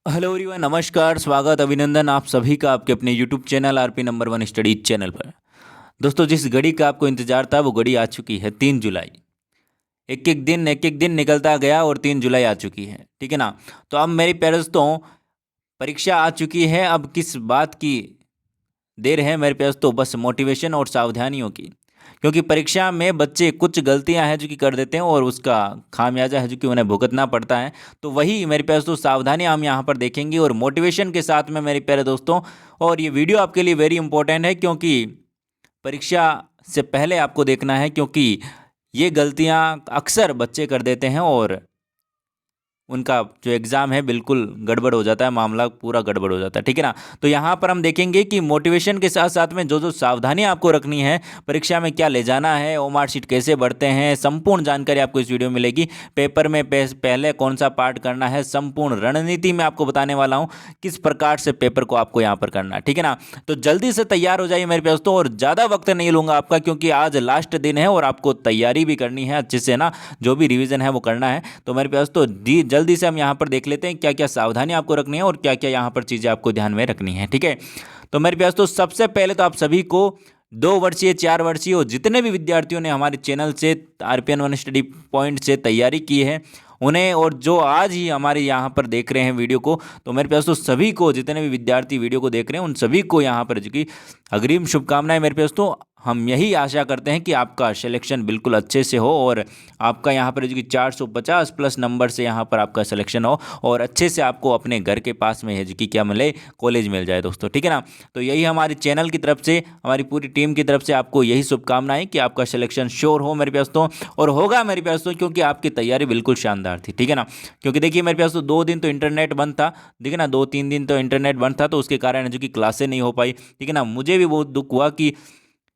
Hello everyone, नमस्कार, स्वागत, अभिनंदन आप सभी का आपके अपने YouTube channel RP number one study channel पर। दोस्तों, जिस घड़ी का आपको इंतजार था वो घड़ी आ चुकी है 3 जुलाई। एक एक दिन निकलता गया और 3 जुलाई आ चुकी है, ठीक है ना। तो अब मेरे प्यारे दोस्तों, परीक्षा आ चुकी है। अब किस बात की देर है मेरे प्यारे दोस्तों? बस मोटिवेशन और सावधानियों की। क्योंकि परीक्षा में बच्चे कुछ गलतियां हैं जो कि कर देते हैं और उसका खामियाजा है जो कि उन्हें भुगतना पड़ता है। तो वही मेरे प्यारे दोस्तों सावधानियां हम यहाँ पर देखेंगे और मोटिवेशन के साथ में मेरे प्यारे दोस्तों। और ये वीडियो आपके लिए वेरी इंपॉर्टेंट है, क्योंकि परीक्षा से पहले आपको देखना है, क्योंकि ये गलतियां अक्सर बच्चे कर देते हैं और उनका जो एग्ज़ाम है बिल्कुल गड़बड़ हो जाता है, मामला पूरा गड़बड़ हो जाता है, ठीक है ना। तो यहाँ पर हम देखेंगे कि मोटिवेशन के साथ साथ में जो जो सावधानियाँ आपको रखनी है, परीक्षा में क्या ले जाना है, ओमार शीट कैसे बढ़ते हैं, संपूर्ण जानकारी आपको इस वीडियो में मिलेगी। पेपर में पहले कौन सा पार्ट करना है, संपूर्ण रणनीति में आपको बताने वाला हूँ किस प्रकार से पेपर को आपको यहाँ पर करना है, ठीक है ना। तो जल्दी से तैयार हो जाइए मेरे दोस्तों, और ज़्यादा वक्त नहीं लूँगा आपका, क्योंकि आज लास्ट दिन है और आपको तैयारी भी करनी है अच्छे से ना। जो भी रिवीजन है वो करना है। तो मेरे दोस्तों जल्दी से हम यहाँ पर देख लेते हैं क्या क्या सावधानी आपको रखनी है और क्या क्या यहाँ पर चीज़ें आपको ध्यान में रखनी है, ठीक है। तो मेरे प्यास तो सबसे पहले तो आप सभी को 2 वर्षीय 4 वर्षीय और जितने भी विद्यार्थियों ने हमारे चैनल से आरपीएन वन स्टडी पॉइंट से तैयारी की है उन्हें, और जो आज ही हमारे यहाँ पर देख रहे हैं वीडियो को, तो मेरे प्यास तो सभी को, जितने भी विद्यार्थी वीडियो को देख रहे हैं उन सभी को यहाँ पर जो कि अग्रिम शुभकामनाएं मेरे प्यास तो। हम यही आशा करते हैं कि आपका सिलेक्शन बिल्कुल अच्छे से हो और आपका यहाँ पर जो कि 450 प्लस नंबर से यहाँ पर आपका सिलेक्शन हो और अच्छे से आपको अपने घर के पास में है जो कि क्या मिले, कॉलेज मिल जाए दोस्तों, ठीक है ना। तो यही हमारे चैनल की तरफ से, हमारी पूरी टीम की तरफ से आपको यही शुभकामनाएं कि आपका सिलेक्शन श्योर हो मेरे दोस्तों, और होगा मेरे दोस्तों, क्योंकि आपकी तैयारी बिल्कुल शानदार थी, ठीक है ना। क्योंकि देखिए मेरे दोस्तों, 2 दिन तो इंटरनेट बंद था, ठीक है ना, 2-3 दिन तो इंटरनेट बंद था, तो उसके कारण जो कि क्लासें नहीं हो पाई, ठीक है ना। मुझे भी बहुत दुख हुआ कि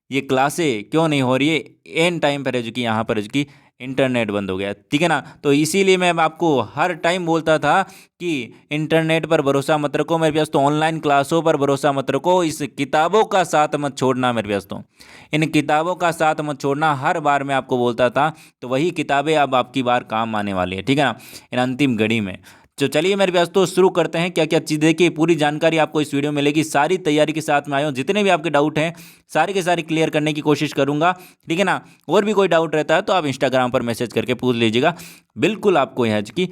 ये क्लासें क्यों नहीं हो रही है, एन टाइम पर है जो कि यहाँ पर जो कि इंटरनेट बंद हो गया, ठीक है ना। तो इसीलिए मैं आपको हर टाइम बोलता था कि इंटरनेट पर भरोसा मत रखो मेरे पास, तो ऑनलाइन क्लासों पर भरोसा मत रखो, इस किताबों का साथ मत छोड़ना मेरे पास, तो इन किताबों का साथ मत छोड़ना, हर बार मैं आपको बोलता था। तो वही किताबें अब आपकी बार काम आने वाली है, ठीक है ना, इन अंतिम घड़ी में। तो चलिए मेरे पास तो शुरू करते हैं क्या क्या चीज़। देखिए पूरी जानकारी आपको इस वीडियो में मिलेगी, सारी तैयारी के साथ में आए हो, जितने भी आपके डाउट हैं सारे के सारे क्लियर करने की कोशिश करूंगा, ठीक है ना। और भी कोई डाउट रहता है तो आप इंस्टाग्राम पर मैसेज करके पूछ लीजिएगा, बिल्कुल आपको यह की।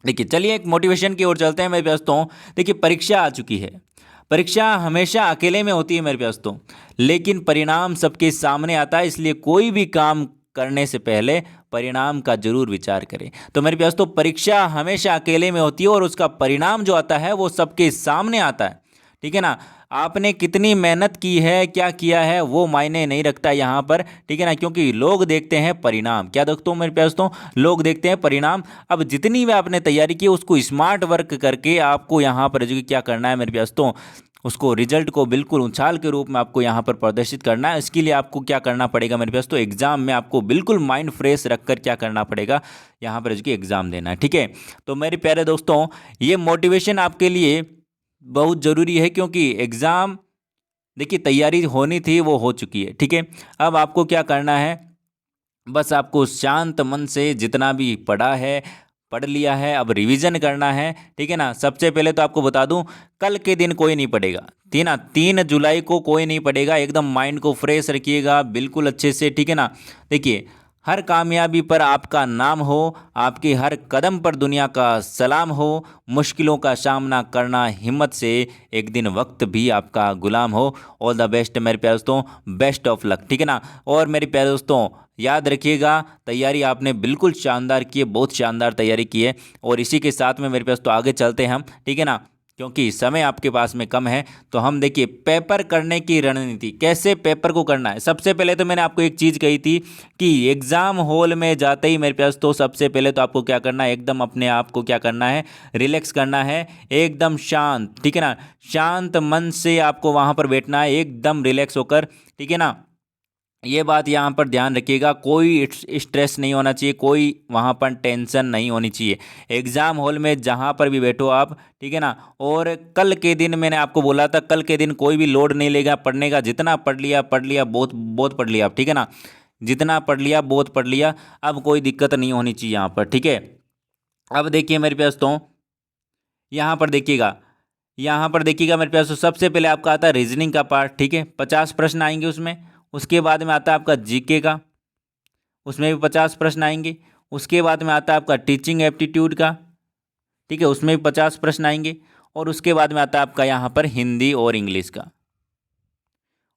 देखिए चलिए एक मोटिवेशन की ओर चलते हैं मेरे दोस्तों। देखिए परीक्षा आ चुकी है। परीक्षा हमेशा अकेले में होती है मेरे दोस्तों, लेकिन परिणाम सबके सामने आता है, इसलिए कोई भी काम करने से पहले परिणाम का जरूर विचार करें। तो मेरे दोस्तों, परीक्षा हमेशा अकेले में होती है और उसका परिणाम जो आता है वो सबके सामने आता है, ठीक है ना। आपने कितनी मेहनत की है, क्या किया है, वो मायने नहीं रखता यहाँ पर, ठीक है ना, क्योंकि लोग देखते हैं परिणाम। क्या दोस्तों मेरे दोस्तों, लोग देखते हैं परिणाम। अब जितनी भी आपने तैयारी की उसको स्मार्ट वर्क करके आपको यहाँ पर जो कि क्या करना है मेरे दोस्तों, उसको रिजल्ट को बिल्कुल उछाल के रूप में आपको यहाँ पर प्रदर्शित करना है। इसके लिए आपको क्या करना पड़ेगा मेरे पास, तो एग्जाम में आपको बिल्कुल माइंड फ्रेश रखकर क्या करना पड़ेगा, यहाँ पर जो एग्जाम देना है, ठीक है। तो मेरे प्यारे दोस्तों, ये मोटिवेशन आपके लिए बहुत ज़रूरी है, क्योंकि एग्ज़ाम, देखिए तैयारी होनी थी वो हो चुकी है, ठीक है। अब आपको क्या करना है, बस आपको शांत मन से जितना भी पढ़ा है पढ़ लिया है, अब रिवीजन करना है, ठीक है ना। सबसे पहले तो आपको बता दूं, कल के दिन कोई नहीं पढ़ेगा, ठीक ना, 3 जुलाई को कोई नहीं पढ़ेगा। एकदम माइंड को फ्रेश रखिएगा बिल्कुल अच्छे से, ठीक है ना। देखिए हर कामयाबी पर आपका नाम हो, आपके हर कदम पर दुनिया का सलाम हो, मुश्किलों का सामना करना हिम्मत से, एक दिन वक्त भी आपका गुलाम हो। ऑल द बेस्ट मेरे प्यारे दोस्तों, बेस्ट ऑफ लक, ठीक है ना। और मेरे प्यारे दोस्तों याद रखिएगा, तैयारी आपने बिल्कुल शानदार की है, बहुत शानदार तैयारी की है। और इसी के साथ में मेरे पास तो आगे चलते हैं हम, ठीक है ना, क्योंकि समय आपके पास में कम है। तो हम देखिए पेपर करने की रणनीति, कैसे पेपर को करना है। सबसे पहले तो मैंने आपको एक चीज़ कही थी कि एग्ज़ाम हॉल में जाते ही मेरे पास तो सबसे पहले तो आपको क्या करना है, एकदम अपने आप को क्या करना है, रिलैक्स करना है, एकदम शांत, ठीक है ना। शांत मन से आपको वहाँ पर बैठना है, एकदम रिलैक्स होकर, ठीक है ना। ये बात यहाँ पर ध्यान रखिएगा, कोई स्ट्रेस नहीं होना चाहिए, कोई वहाँ पर टेंशन नहीं होनी चाहिए एग्ज़ाम हॉल में जहाँ पर भी बैठो आप, ठीक है ना। और कल के दिन मैंने आपको बोला था, कल के दिन कोई भी लोड नहीं लेगा पढ़ने का, जितना पढ़ लिया बहुत बहुत पढ़ लिया आप, ठीक है ना, जितना पढ़ लिया बहुत पढ़ लिया, अब कोई दिक्कत नहीं होनी चाहिए यहाँ पर, ठीक है। अब देखिए मेरे दोस्तों, यहाँ पर देखिएगा, यहाँ पर देखिएगा मेरे पास, तो सबसे पहले आपका आता है रीजनिंग का पार्ट, ठीक है, 50 प्रश्न आएंगे उसमें। उसके बाद में आता है आपका जीके का, उसमें भी 50 प्रश्न आएंगे। उसके बाद में आता है आपका टीचिंग एप्टीट्यूड का, ठीक है, उसमें भी 50 प्रश्न आएंगे। और उसके बाद में आता है आपका यहाँ पर हिंदी और इंग्लिश का,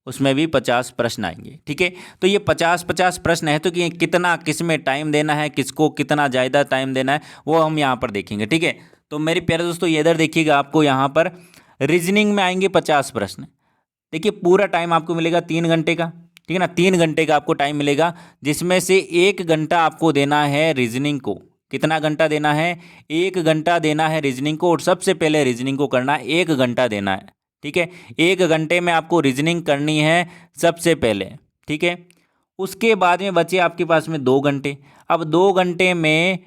उसमें भी 50 प्रश्न आएंगे, ठीक है। तो ये 50-50 प्रश्न है, तो कि कितना किस में टाइम देना है, किसको कितना ज़्यादा टाइम देना है, वो हम यहाँ पर देखेंगे, ठीक है। तो मेरे प्यारे दोस्तों, ये इधर देखिएगा, आपको यहाँ पर रीजनिंग में आएंगे 50 प्रश्न। देखिए पूरा टाइम आपको मिलेगा 3 घंटे का, ठीक है ना, 3 घंटे का आपको टाइम मिलेगा, जिसमें से 1 घंटा आपको देना है रीजनिंग को। कितना घंटा देना है? 1 घंटा देना है रीजनिंग को। और सबसे पहले रीजनिंग को करना है, 1 घंटा देना है, ठीक है। 1 घंटे में आपको रीजनिंग करनी है सबसे पहले, ठीक है। उसके बाद में बचे आपके पास में 2 घंटे। अब 2 घंटे में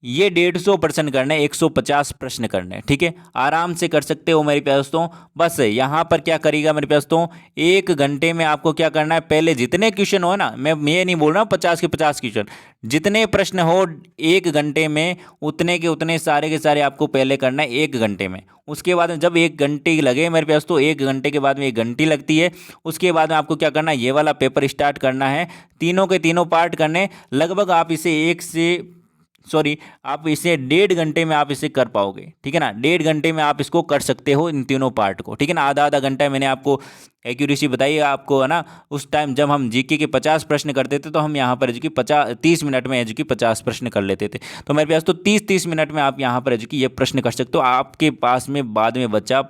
ये 150 प्रश्न करने, 150 प्रश्न करने, ठीक है, आराम से कर सकते हो मेरे प्यारे दोस्तों। बस यहाँ पर क्या करेगा मेरे प्यारे दोस्तों, 1 घंटे में आपको क्या करना है, पहले जितने क्वेश्चन हो ना, मैं ये नहीं बोल रहा हूँ 50 के 50 क्वेश्चन, जितने प्रश्न हो 1 घंटे में, उतने के उतने सारे के सारे आपको पहले करना है 1 घंटे में। उसके बाद में जब 1 घंटे लगे मेरे प्यारे दोस्तों, 1 घंटे के बाद में 1 घंटी लगती है, उसके बाद में आपको क्या करना है, ये वाला पेपर स्टार्ट करना है, तीनों के तीनों पार्ट करने। लगभग आप इसे आप इसे 1.5 घंटे में आप इसे कर पाओगे, ठीक है ना। 1.5 घंटे में आप इसको कर सकते हो, इन तीनों पार्ट को, ठीक है ना। आधा आधा घंटा मैंने आपको एक्यूरेसी बताई आपको, है ना। उस टाइम जब हम जीके के 50 प्रश्न करते थे, तो हम यहाँ पर एजुकी 30 मिनट में एजुकी 50 प्रश्न कर लेते थे। तो मेरे पास तो 30-30 मिनट में आप यहाँ पर एजुकी ये प्रश्न कर सकते हो। आपके पास में बाद में बचा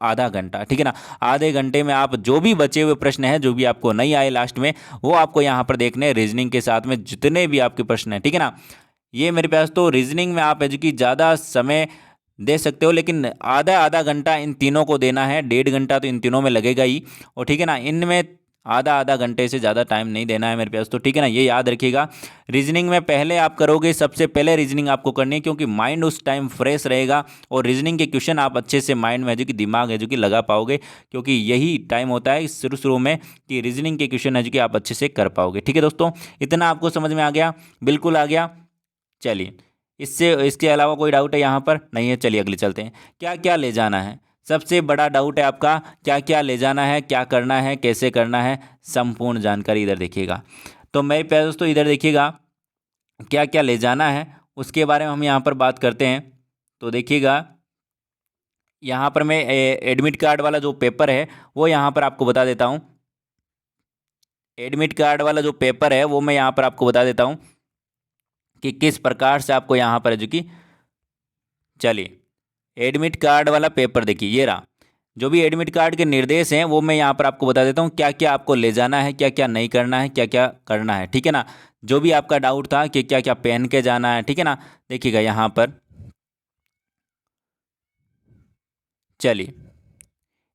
आधा घंटा, ठीक है ना। आधे घंटे में आप जो भी बचे हुए प्रश्न हैं, जो भी आपको नहीं आए लास्ट में, वो आपको यहाँ पर देखने हैं, रीजनिंग के साथ में जितने भी आपके प्रश्न हैं, ठीक है ना। ये मेरे पास तो रीजनिंग में आप एजुकी ज़्यादा समय दे सकते हो, लेकिन आधा आधा घंटा इन तीनों को देना है। 1.5 घंटा तो इन तीनों में लगेगा ही, और ठीक है ना, इनमें आधा आधा घंटे से ज़्यादा टाइम नहीं देना है मेरे पास तो, ठीक है ना। ये याद रखिएगा, रीजनिंग में पहले आप करोगे, सबसे पहले रीजनिंग आपको करनी है, क्योंकि माइंड उस टाइम फ्रेश रहेगा, और रीजनिंग के क्वेश्चन आप अच्छे से माइंड में जो कि दिमाग है जो कि लगा पाओगे, क्योंकि यही टाइम होता है शुरू में कि रीजनिंग के क्वेश्चन है जो कि आप अच्छे से कर पाओगे, ठीक है दोस्तों। इतना आपको समझ में आ गया? बिल्कुल आ गया। चलिए, इसके अलावा कोई डाउट है यहाँ पर? नहीं है। चलिए अगले चलते हैं। क्या क्या ले जाना है, सबसे बड़ा डाउट है आपका, क्या क्या ले जाना है, क्या करना है, कैसे करना है, संपूर्ण जानकारी इधर देखिएगा। तो मेरे प्यारे दोस्तों, इधर देखिएगा, क्या क्या ले जाना है उसके बारे में हम यहाँ पर बात करते हैं। तो देखिएगा, यहाँ पर मैं एडमिट कार्ड वाला जो पेपर है वो यहाँ पर आपको बता देता हूँ। एडमिट कार्ड वाला जो पेपर है वो मैं यहाँ पर आपको बता देता हूँ कि किस प्रकार से आपको यहाँ पर जो कि, चलिए, एडमिट कार्ड वाला पेपर देखिए, ये रहा। जो भी एडमिट कार्ड के निर्देश हैं वो मैं यहाँ पर आपको बता देता हूँ, क्या क्या आपको ले जाना है, क्या क्या नहीं करना है, क्या क्या करना है, ठीक है ना। जो भी आपका डाउट था कि क्या क्या पहन के जाना है, ठीक है ना, देखिएगा यहाँ पर। चलिए,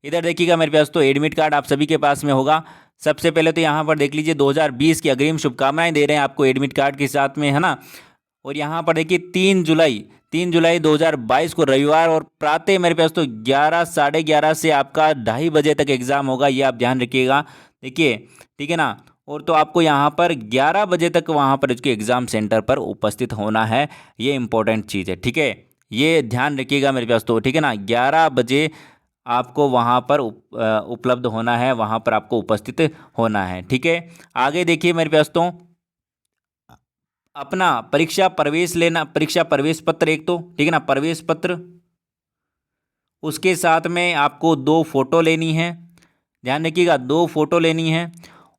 इधर देखिएगा मेरे पास तो एडमिट कार्ड आप सभी के पास में होगा। सबसे पहले तो यहाँ पर देख लीजिए, 2020 की अग्रिम शुभकामनाएं दे रहे हैं आपको एडमिट कार्ड के साथ में, है ना। और यहाँ पर देखिए 3 जुलाई 2022 को रविवार, और प्रातः मेरे पास तो 11 साढ़े 11 से आपका 2:30 बजे तक एग्ज़ाम होगा, ये आप ध्यान रखिएगा, देखिए, ठीक है ना। और तो आपको यहाँ पर 11 बजे तक वहाँ पर इसके एग्ज़ाम सेंटर पर उपस्थित होना है, ये इंपॉर्टेंट चीज़ है, ठीक है। ये ध्यान रखिएगा मेरे पास तो, ठीक है ना। 11 बजे आपको वहाँ पर उपलब्ध होना है, वहाँ पर आपको उपस्थित होना है, ठीक है। आगे देखिए मेरे पास तो, अपना परीक्षा प्रवेश लेना, परीक्षा प्रवेश पत्र एक तो, ठीक है ना, प्रवेश पत्र, उसके साथ में आपको 2 फोटो लेनी है, ध्यान रखिएगा, 2 फोटो लेनी है।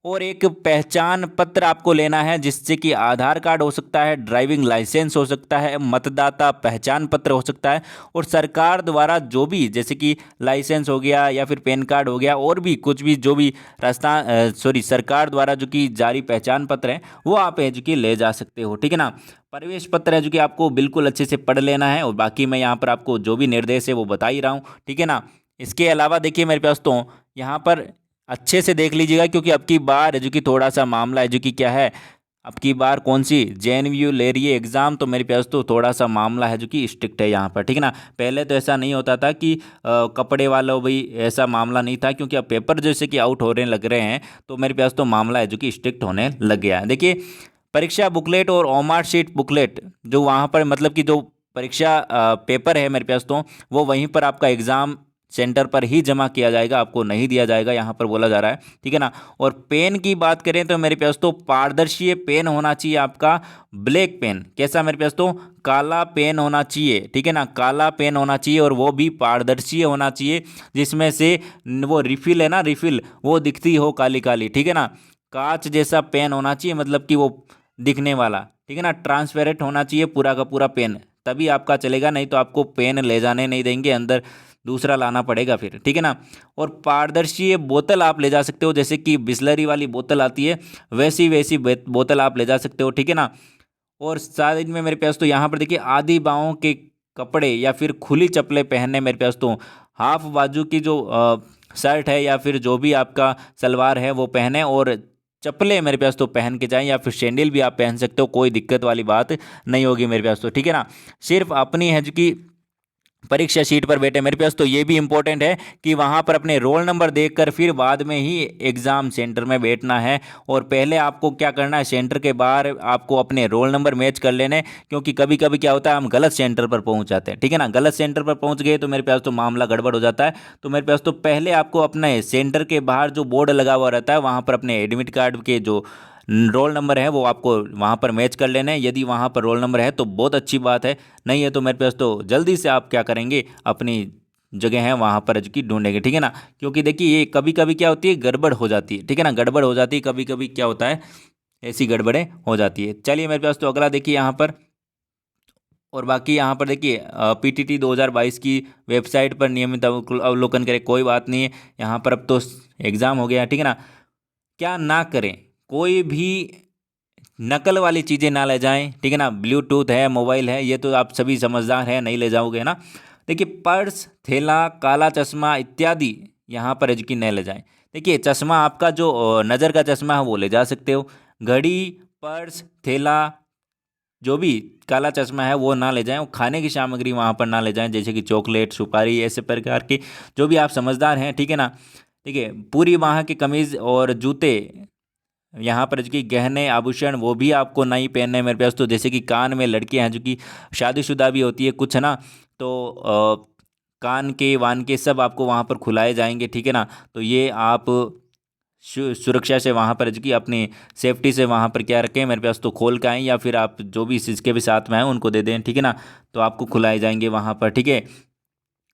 और एक पहचान पत्र आपको लेना है, जिससे कि आधार कार्ड हो सकता है, ड्राइविंग लाइसेंस हो सकता है, मतदाता पहचान पत्र हो सकता है, और सरकार द्वारा जो भी, जैसे कि लाइसेंस हो गया या फिर पैन कार्ड हो गया, और भी कुछ भी जो भी सरकार द्वारा जो कि जारी पहचान पत्र है, वो आप है जो कि ले जा सकते हो, ठीक है ना। प्रवेश पत्र है जो कि आपको बिल्कुल अच्छे से पढ़ लेना है, और बाकी मैं यहाँ पर आपको जो भी निर्देश है वो बता ही रहा हूँ, ठीक है ना। इसके अलावा देखिए मेरे पास तो यहाँ पर अच्छे से देख लीजिएगा, क्योंकि अब की बार जो कि थोड़ा सा मामला है जो कि क्या है, अब की बार कौन सी जेएनयू ले रही है एग्ज़ाम, तो मेरे पास तो थोड़ा सा मामला है जो कि स्ट्रिक्ट है यहाँ पर, ठीक है ना। पहले तो ऐसा नहीं होता था कि कपड़े वालों भाई, ऐसा मामला नहीं था, क्योंकि अब पेपर जैसे कि आउट होने लग रहे हैं, तो मेरे पास तो मामला है जो कि स्ट्रिक्ट होने लग गया है। देखिए, परीक्षा बुकलेट और ओमार शीट बुकलेट जो वहाँ पर, मतलब कि जो परीक्षा पेपर है मेरे पास, तो वो वहीं पर आपका एग्ज़ाम सेंटर पर ही जमा किया जाएगा, आपको नहीं दिया जाएगा, यहाँ पर बोला जा रहा है, ठीक है ना। और पेन की बात करें तो मेरे पास तो पारदर्शी पेन होना चाहिए आपका, ब्लैक पेन। कैसा मेरे पास तो काला पेन होना चाहिए, ठीक है ना, काला पेन होना चाहिए और वो भी पारदर्शी होना चाहिए, जिसमें से वो रिफिल है ना, रिफिल वो दिखती हो काली काली, ठीक है ना। कांच जैसा पेन होना चाहिए, मतलब कि वो दिखने वाला, ठीक है ना, ट्रांसपेरेंट होना चाहिए पूरा का पूरा पेन, तभी आपका चलेगा, नहीं तो आपको पेन ले जाने नहीं देंगे, अंदर दूसरा लाना पड़ेगा फिर, ठीक है ना। और पारदर्शी ये बोतल आप ले जा सकते हो, जैसे कि बिस्लरी वाली बोतल आती है वैसी वैसी बोतल आप ले जा सकते हो, ठीक है ना। और साथ में मेरे पास तो यहाँ पर देखिए आधी बाहों के कपड़े या फिर खुली चप्पलें पहनने मेरे पास तो, हाफ बाजू की जो शर्ट है या फिर जो भी आपका सलवार है वो पहने, और चप्पलें मेरे पास तो पहन के जाएं, या फिर सैंडल भी आप पहन सकते हो, कोई दिक्कत वाली बात नहीं होगी मेरे पास तो, ठीक है ना। सिर्फ अपनी है जो कि परीक्षा शीट पर बैठे मेरे पास तो, ये भी इंपॉर्टेंट है कि वहाँ पर अपने रोल नंबर देखकर फिर बाद में ही एग्ज़ाम सेंटर में बैठना है। और पहले आपको क्या करना है, सेंटर के बाहर आपको अपने रोल नंबर मैच कर लेने, क्योंकि कभी कभी क्या होता है हम गलत सेंटर पर पहुँच जाते हैं, ठीक है ना। गलत सेंटर पर पहुँच गए तो मेरे पास तो मामला गड़बड़ हो जाता है। तो मेरे पास तो पहले आपको अपने सेंटर के बाहर जो बोर्ड लगा हुआ रहता है वहाँ पर अपने एडमिट कार्ड के जो रोल नंबर है वो आपको वहाँ पर मैच कर लेना है। यदि वहाँ पर रोल नंबर है तो बहुत अच्छी बात है, नहीं है तो मेरे पास तो जल्दी से आप क्या करेंगे, अपनी जगह है वहाँ पर की ढूंढेंगे, ठीक है ना। क्योंकि देखिए ये कभी कभी क्या होती है, गड़बड़ हो जाती है, ठीक है ना, गड़बड़ हो जाती है, कभी कभी क्या होता है ऐसी गड़बड़ें हो जाती है। चलिए मेरे पास तो अगला देखिए यहाँ पर, और बाकी यहाँ पर देखिए पीटीटी 2022 की वेबसाइट पर नियमित अवलोकन करें, कोई बात नहीं है। यहाँ पर अब तो एग्ज़ाम हो गया, ठीक है ना। क्या ना करें, कोई भी नकल वाली चीज़ें ना ले जाएं, ठीक है ना। ब्लूटूथ है, मोबाइल है, ये तो आप सभी समझदार हैं, नहीं ले जाओगे ना। देखिए पर्स, थैला, काला चश्मा इत्यादि यहाँ पर एजुकी नहीं ले जाएं। देखिए चश्मा आपका जो नज़र का चश्मा है वो ले जा सकते हो, घड़ी, पर्स, थैला, जो भी काला चश्मा है वो ना ले जाएं। और खाने की सामग्री वहाँ पर ना ले जाएं, जैसे कि चॉकलेट, सुपारी, ऐसे प्रकार की, जो भी आप समझदार हैं, ठीक है ना। ठीक है, पूरी बाह की कमीज़ और जूते, यहाँ पर जो कि गहने आभूषण वो भी आपको नहीं पहनने हैं मेरे पास तो, जैसे कि कान में लड़कियां हैं जो कि शादीशुदा भी होती है कुछ, है ना, तो कान के वान के सब आपको वहाँ पर खुलाए जाएंगे, ठीक है ना। तो ये आप सुरक्षा से वहाँ पर जो कि अपनी सेफ्टी से वहाँ पर क्या रखें, मेरे पास तो खोल के आएँ, या फिर आप जो भी इसके भी साथ में हैं उनको दे दें, ठीक है ना। तो आपको खुलाए जाएंगे वहाँ पर, ठीक है।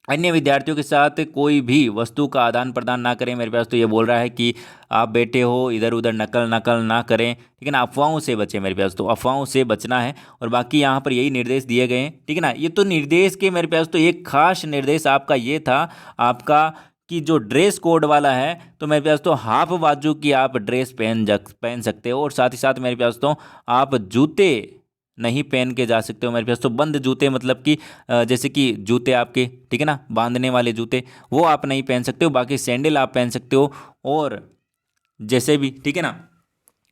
अन्य विद्यार्थियों के साथ कोई भी वस्तु का आदान प्रदान ना करें, मेरे पास तो ये बोल रहा है कि आप बैठे हो इधर उधर नकल नकल ना करें, ठीक है ना। अफवाहों से बचें, मेरे पास तो अफवाहों से बचना है। और बाकी यहाँ पर यही निर्देश दिए गए हैं, ठीक है ना। ये तो निर्देश के मेरे पास तो एक खास निर्देश आपका ये था आपका कि जो ड्रेस कोड वाला है, तो मेरे पास तो हाफ बाजू की आप ड्रेस पहन सकते हो, और साथ ही साथ मेरे पास तो आप जूते नहीं पहन के जा सकते हो। मेरे पास तो बंद जूते, मतलब कि जैसे कि जूते आपके, ठीक है ना, बांधने वाले जूते, वो आप नहीं पहन सकते हो। बाकी सैंडल आप पहन सकते हो, और जैसे भी, ठीक है ना,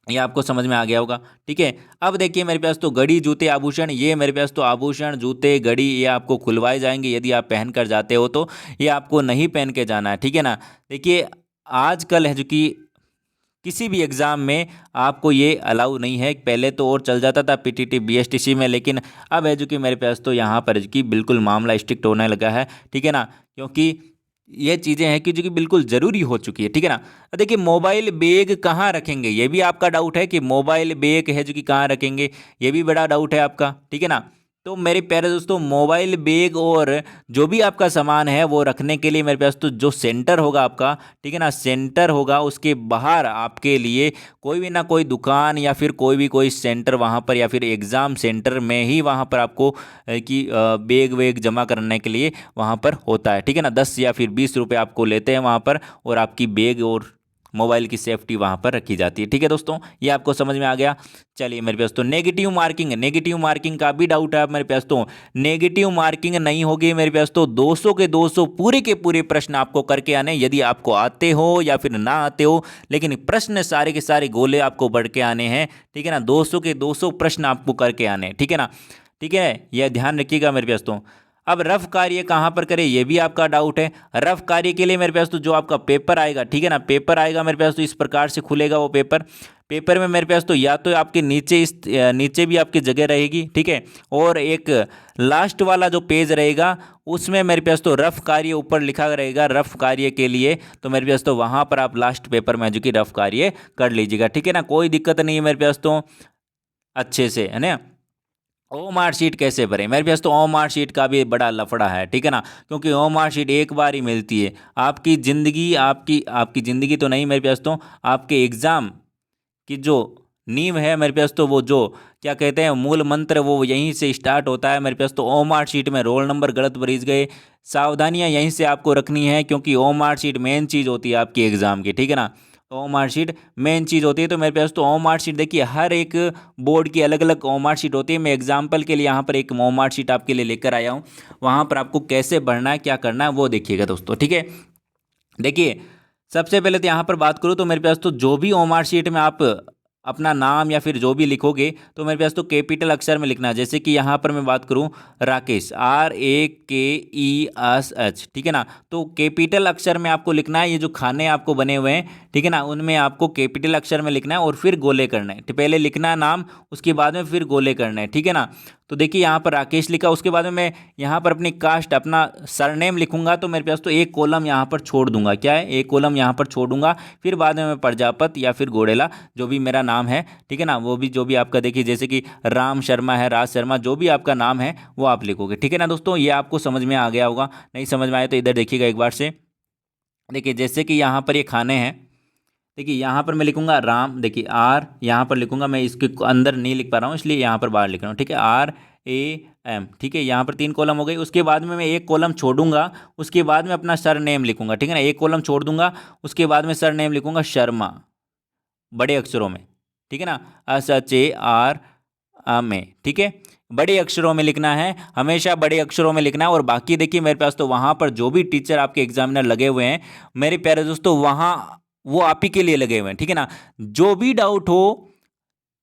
ये आपको समझ में आ गया होगा, ठीक है। अब देखिए मेरे पास तो घड़ी, जूते, आभूषण, ये मेरे पास तो आभूषण, जूते, घड़ी ये आपको खुलवाए जाएंगे यदि आप पहन कर जाते हो, तो ये आपको नहीं पहन के जाना है, ठीक है ना। देखिए आजकल है जो कि किसी भी एग्ज़ाम में आपको ये अलाउ नहीं है, पहले तो और चल जाता था पीटीटी बीएसटीसी में, लेकिन अब है जो कि मेरे पास तो यहाँ पर जो कि बिल्कुल मामला स्ट्रिक्ट होने लगा है, ठीक है ना। क्योंकि ये चीज़ें हैं कि जो कि बिल्कुल ज़रूरी हो चुकी है, ठीक है ना। देखिए मोबाइल बैग कहाँ रखेंगे, ये भी आपका डाउट है कि मोबाइल बैग है जो कि कहाँ रखेंगे, ये भी बड़ा डाउट है आपका, ठीक है ना। तो मेरे प्यारे दोस्तों मोबाइल बैग और जो भी आपका सामान है वो रखने के लिए मेरे पास तो जो सेंटर होगा आपका, ठीक है ना, सेंटर होगा, उसके बाहर आपके लिए कोई भी ना कोई दुकान या फिर कोई सेंटर वहाँ पर, या फिर एग्ज़ाम सेंटर में ही वहाँ पर आपको कि बैग वैग जमा करने के लिए वहाँ पर होता है, ठीक है ना। 10 या फिर 20 रुपये आपको लेते हैं वहाँ पर, और आपकी बैग और मोबाइल की सेफ्टी वहाँ पर रखी जाती है, ठीक है दोस्तों, ये आपको समझ में आ गया। चलिए मेरे पास तो नेगेटिव मार्किंग का भी डाउट है मेरे पास तो, नेगेटिव मार्किंग नहीं होगी मेरे पास तो, 200 के 200 पूरे के पूरे प्रश्न आपको करके आने, यदि आपको आते हो या फिर ना आते हो, लेकिन प्रश्न सारे के सारे गोले आपको बढ़ के आने हैं, ठीक है ना। 200 के 200 प्रश्न आपको करके आने, ठीक है ना, ठीक है, यह ध्यान रखिएगा मेरे पास तो। अब रफ कार्य कहाँ पर करें ये भी आपका डाउट है। रफ कार्य के लिए मेरे पास तो जो आपका पेपर आएगा, ठीक है ना, पेपर आएगा मेरे पास तो इस प्रकार से खुलेगा वो पेपर। पेपर में मेरे पास तो या तो आपके नीचे इस नीचे भी आपकी जगह रहेगी, ठीक है, और एक लास्ट वाला जो पेज रहेगा उसमें मेरे पास तो रफ कार्य ऊपर लिखा रहेगा रफ कार्य के लिए। तो मेरे पास तो वहाँ पर आप लास्ट पेपर में जो कि रफ कार्य कर लीजिएगा, ठीक है ना, कोई दिक्कत नहीं है मेरे पास तो अच्छे से, है ना। ओ मार्कशीट कैसे भरें, मेरे पास तो ओ मार्कशीट का भी बड़ा लफड़ा है, ठीक है ना, क्योंकि ओ मार्कशीट एक बार ही मिलती है। आपकी ज़िंदगी आपकी आपकी ज़िंदगी तो नहीं, मेरे पास तो आपके एग्ज़ाम की जो नींव है मेरे पास तो वो जो क्या कहते हैं मूल मंत्र वो यहीं से स्टार्ट होता है। मेरे पास तो ओ मार्कशीट में रोल नंबर गलत भरीज गए, सावधानियां यहीं से आपको रखनी है, क्योंकि ओ मार्कशीट मेन चीज़ होती है आपकी एग्ज़ाम की, ठीक है ना। ओ मार्कशीट मेन चीज़ होती है। तो मेरे पास तो ओ मार्कशीट देखिए हर एक बोर्ड की अलग अलग ओ मार्कशीट होती है। मैं एग्जाम्पल के लिए यहाँ पर एक ओ मार्कशीट आपके लिए लेकर आया हूँ, वहाँ पर आपको कैसे भरना है क्या करना है वो देखिएगा दोस्तों, ठीक है। देखिए सबसे पहले तो यहाँ पर बात करूँ तो मेरे पास तो जो भी ओ मार्कशीट में आप अपना नाम या फिर जो भी लिखोगे तो मेरे पास तो कैपिटल अक्षर में लिखना है। जैसे कि यहाँ पर मैं बात करूँ राकेश, RAKESH, ठीक है ना, तो कैपिटल अक्षर में आपको लिखना है। ये जो खाने आपको बने हुए हैं, ठीक है ना, उनमें आपको कैपिटल अक्षर में लिखना है और फिर गोले करना है। तो पहले लिखना है नाम, उसके बाद में फिर गोले करना है, ठीक है ना। तो देखिए यहाँ पर राकेश लिखा, उसके बाद में मैं यहाँ पर अपनी कास्ट अपना सरनेम लिखूंगा तो मेरे पास तो एक कॉलम यहाँ पर छोड़ दूंगा, क्या है, एक कॉलम यहाँ पर छोड़ दूंगा। फिर बाद में मैं प्रजापत या फिर गोड़ेला जो भी मेरा नाम है, ठीक है ना, वो भी जो भी आपका देखिए जैसे कि राम शर्मा है, राज शर्मा, जो भी आपका नाम है वो आप लिखोगे, ठीक है ना दोस्तों। ये आपको समझ में आ गया होगा, नहीं समझ में आया तो इधर देखिएगा एक बार से। देखिए जैसे कि यहाँ पर ये खाने हैं, देखिए यहाँ पर मैं लिखूंगा राम, देखिए आर यहाँ पर लिखूंगा, मैं इसके अंदर नहीं लिख पा रहा हूँ इसलिए यहाँ पर बाहर लिख रहा हूँ, ठीक है, RAM, ठीक है। यहाँ पर 3 कॉलम हो गई, उसके बाद में मैं एक कॉलम छोड़ूंगा, उसके बाद में अपना सर नेम लिखूंगा, ठीक है ना, एक कॉलम छोड़ दूंगा, उसके बाद में सर नेम लिखूंगा शर्मा बड़े अक्षरों में, ठीक है ना, SHAR में, ठीक है, बड़े अक्षरों में लिखना है, हमेशा बड़े अक्षरों में लिखना है। और बाकी देखिए मेरे पास तो वहाँ पर जो भी टीचर आपके एग्जामिनर लगे हुए हैं मेरे प्यारे दोस्तों, वहाँ वो आप ही के लिए लगे हुए हैं, ठीक है ना। जो भी डाउट हो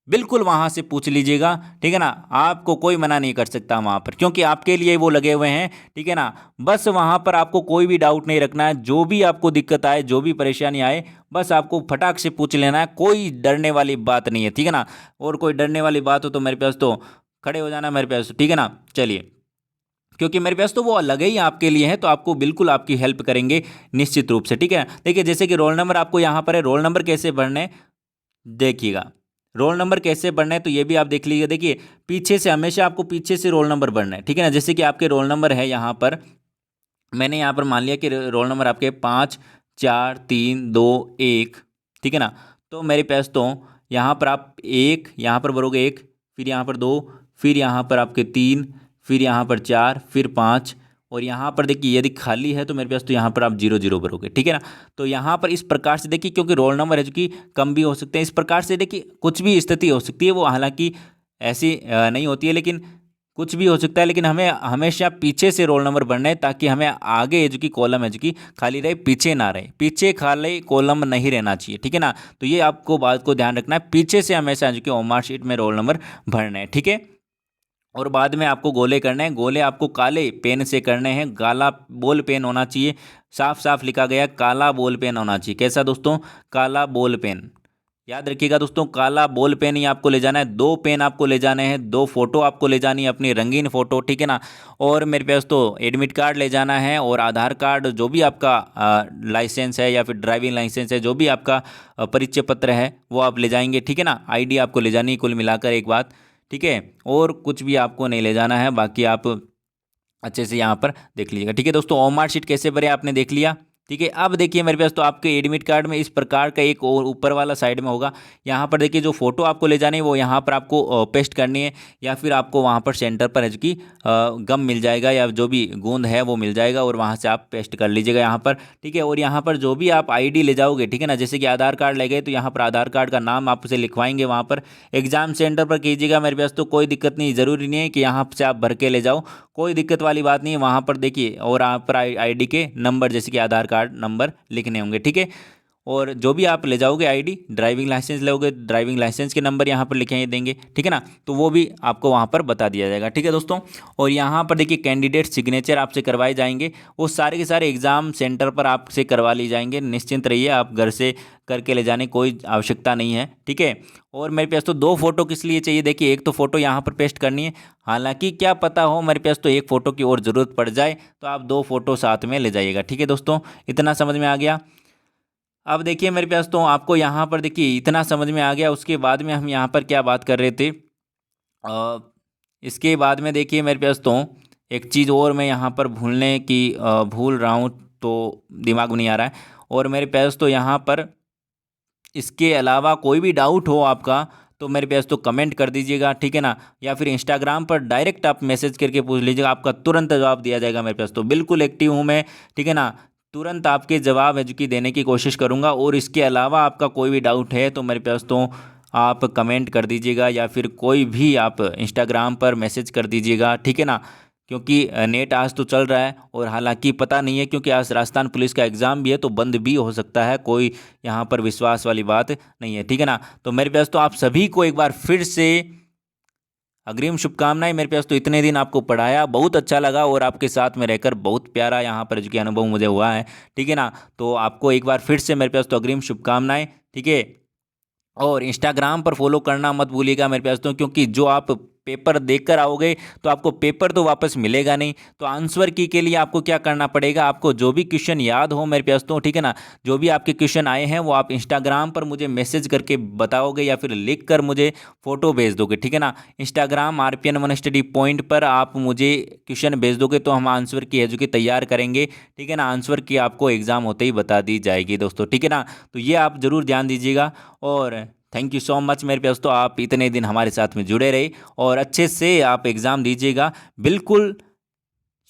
बिल्कुल वहाँ से पूछ लीजिएगा, ठीक है ना, आपको कोई मना नहीं कर सकता वहाँ पर, क्योंकि आपके लिए वो लगे हुए हैं, ठीक है ना। बस वहाँ पर आपको कोई भी डाउट नहीं रखना है, जो भी आपको दिक्कत आए, जो भी परेशानी आए, बस आपको फटाक से पूछ लेना है, कोई डरने वाली बात नहीं है, ठीक है ना। और कोई डरने वाली बात हो तो मेरे पास तो खड़े हो जाना मेरे पास, ठीक है ना। चलिए, क्योंकि मेरे पास तो वो लगे ही आपके लिए हैं, तो आपको बिल्कुल आपकी हेल्प करेंगे निश्चित रूप से, ठीक है। देखिए जैसे कि रोल नंबर आपको यहाँ पर है, रोल नंबर कैसे भरने देखिएगा, रोल नंबर कैसे भरना है तो ये भी आप देख लीजिए। देखिए पीछे से, हमेशा आपको पीछे से रोल नंबर भरना है, ठीक है ना। जैसे कि आपके रोल नंबर है यहाँ पर, मैंने यहाँ पर मान लिया कि रोल नंबर आपके 5 4 3 2 1, ठीक है ना। तो मेरे पास तो यहाँ पर आप एक यहाँ पर भरोगे, एक, फिर यहाँ पर 2, फिर यहाँ पर आपके 3, फिर यहाँ पर 4, फिर 5, और यहाँ पर देखिए यदि खाली है तो मेरे पास तो यहाँ पर आप 0 0 भरोगे, ठीक है ना। तो यहाँ पर इस प्रकार से देखिए, क्योंकि रोल नंबर है जो कि कम भी हो सकते हैं, इस प्रकार से देखिए कुछ भी स्थिति हो सकती है, वो हालांकि ऐसी नहीं होती है, लेकिन कुछ भी हो सकता है, लेकिन हमें हमेशा पीछे से रोल नंबर भरना है, ताकि हमें आगे जो कि कॉलम है जो कि खाली रहे, पीछे ना रहे, पीछे खाली कॉलम नहीं रहना चाहिए, ठीक है ना। तो ये आपको बात को ध्यान रखना है, पीछे से हमेशा जो कि मार्कशीट शीट में रोल नंबर भरना है, ठीक है। और बाद में आपको गोले करने हैं, गोले आपको काले पेन से करने हैं, काला बॉल पेन होना चाहिए, साफ साफ लिखा गया काला बॉल पेन होना चाहिए। कैसा दोस्तों, काला बॉल पेन, याद रखिएगा दोस्तों, काला बॉल पेन ही आपको ले जाना है। 2 पेन आपको ले जाने हैं, 2 फोटो आपको ले जानी है, अपनी रंगीन फोटो, ठीक है ना। और मेरे पास तो एडमिट कार्ड ले जाना है, और आधार कार्ड, जो भी आपका लाइसेंस है या फिर ड्राइविंग लाइसेंस है, जो भी आपका परिचय पत्र है वो आप ले जाएंगे, ठीक है ना। ID आपको ले जानी है, कुल मिलाकर एक बात, ठीक है। और कुछ भी आपको नहीं ले जाना है, बाकी आप अच्छे से यहाँ पर देख लीजिएगा, ठीक है दोस्तों। ओ मार्कशीट कैसे भरे आपने देख लिया, ठीक है। अब देखिए मेरे पास तो आपके एडमिट कार्ड में इस प्रकार का एक और ऊपर वाला साइड में होगा, यहाँ पर देखिए जो फोटो आपको ले जानी है वो यहाँ पर आपको पेस्ट करनी है, या फिर आपको वहाँ पर सेंटर पर है जो कि गम मिल जाएगा या जो भी गोंद है वो मिल जाएगा, और वहाँ से आप पेस्ट कर लीजिएगा यहाँ पर, ठीक है। और यहाँ पर जो भी आप ID ले जाओगे, ठीक है ना, जैसे कि आधार कार्ड ले गए तो यहाँ पर आधार कार्ड का नाम आप उसे लिखवाएंगे वहाँ पर, एग्जाम सेंटर पर कीजिएगा। मेरे पास तो कोई दिक्कत नहीं, ज़रूरी नहीं है कि यहाँ से आप भर के ले जाओ, कोई दिक्कत वाली बात नहीं है। वहाँ पर देखिए, और यहाँ पर ID के नंबर, जैसे कि आधार कार्ड नंबर लिखने होंगे, ठीक है। और जो भी आप ले जाओगे आईडी, ड्राइविंग लाइसेंस लोगे, ड्राइविंग लाइसेंस के नंबर यहाँ पर लिखे देंगे, ठीक है ना, तो वो भी आपको वहाँ पर बता दिया जाएगा, ठीक है दोस्तों। और यहाँ पर देखिए कैंडिडेट सिग्नेचर आपसे करवाए जाएंगे, वो सारे के सारे एग्ज़ाम सेंटर पर आपसे करवा ली जाएंगे। निश्चिंत रहिए, आप घर से करके ले जाने की कोई आवश्यकता नहीं है, ठीक है। और मेरे पास तो 2 फोटो किस लिए चाहिए, देखिए एक तो फोटो यहाँ पर पेस्ट करनी है, हालांकि क्या पता हो मेरे पास तो 1 फोटो की और ज़रूरत पड़ जाए, तो आप 2 फोटो साथ में ले जाइएगा, ठीक है दोस्तों। इतना समझ में आ गया। अब देखिए मेरे पास तो आपको यहाँ पर देखिए इतना समझ में आ गया। उसके बाद में हम यहाँ पर क्या बात कर रहे थे, इसके बाद में देखिए मेरे पास तो एक चीज़ और मैं यहाँ पर भूल रहा हूँ, तो दिमाग में नहीं आ रहा है। और मेरे पास तो यहाँ पर इसके अलावा कोई भी डाउट हो आपका तो मेरे पास तो कमेंट कर दीजिएगा, ठीक है ना, या फिर इंस्टाग्राम पर डायरेक्ट आप मैसेज करके पूछ लीजिएगा, आपका तुरंत जवाब दिया जाएगा। मेरे पास तो बिल्कुल एक्टिव हूँ मैं, ठीक है ना, तुरंत आपके जवाब एजुकी देने की कोशिश करूँगा। और इसके अलावा आपका कोई भी डाउट है तो मेरे पास तो आप कमेंट कर दीजिएगा, या फिर कोई भी आप इंस्टाग्राम पर मैसेज कर दीजिएगा, ठीक है ना, क्योंकि नेट आज तो चल रहा है, और हालांकि पता नहीं है क्योंकि आज राजस्थान पुलिस का एग्ज़ाम भी है तो बंद भी हो सकता है, कोई यहाँ पर विश्वास वाली बात नहीं है, ठीक है ना। तो मेरे पास तो आप सभी को एक बार फिर से अग्रिम शुभकामनाएं। मेरे पास तो इतने दिन आपको पढ़ाया, बहुत अच्छा लगा, और आपके साथ में रहकर बहुत प्यारा यहाँ पर जो अनुभव मुझे हुआ है, ठीक है ना। तो आपको एक बार फिर से मेरे पास तो अग्रिम शुभकामनाएं, ठीक है। और इंस्टाग्राम पर फॉलो करना मत भूलिएगा मेरे पास तो, क्योंकि जो आप पेपर देकर आओगे तो आपको पेपर तो वापस मिलेगा नहीं। तो आंसर की के लिए आपको क्या करना पड़ेगा, आपको जो भी क्वेश्चन याद हो मेरे पास तो, ठीक है ना, जो भी आपके क्वेश्चन आए हैं वो आप इंस्टाग्राम पर मुझे मैसेज करके बताओगे, या फिर लिख कर मुझे फ़ोटो भेज दोगे, ठीक है ना। इंस्टाग्राम RPN1 स्टडी पॉइंट पर आप मुझे क्वेश्चन भेज दोगे तो हम आंसर की एजुके तैयार करेंगे, ठीक है ना। आंसर की आपको एग्ज़ाम होते ही बता दी जाएगी दोस्तों, ठीक है ना। तो ये आप ज़रूर ध्यान दीजिएगा। और थैंक यू सो मच मेरे पास तो, आप इतने दिन हमारे साथ में जुड़े रहे, और अच्छे से आप एग्ज़ाम दीजिएगा, बिल्कुल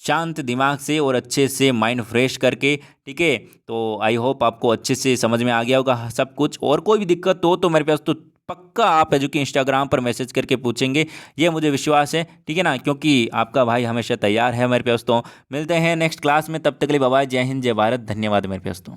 शांत दिमाग से और अच्छे से माइंड फ्रेश करके, ठीक है। तो आई होप आपको अच्छे से समझ में आ गया होगा सब कुछ। और कोई भी दिक्कत हो तो मेरे पास तो पक्का आप एजुके इंस्टाग्राम पर मैसेज करके पूछेंगे, ये मुझे विश्वास है, ठीक है ना, क्योंकि आपका भाई हमेशा तैयार है मेरे पास तो। मिलते हैं नेक्स्ट क्लास में, तब तक के लिए बाय बाय, जय हिंद, जय भारत, धन्यवाद मेरे पास तो।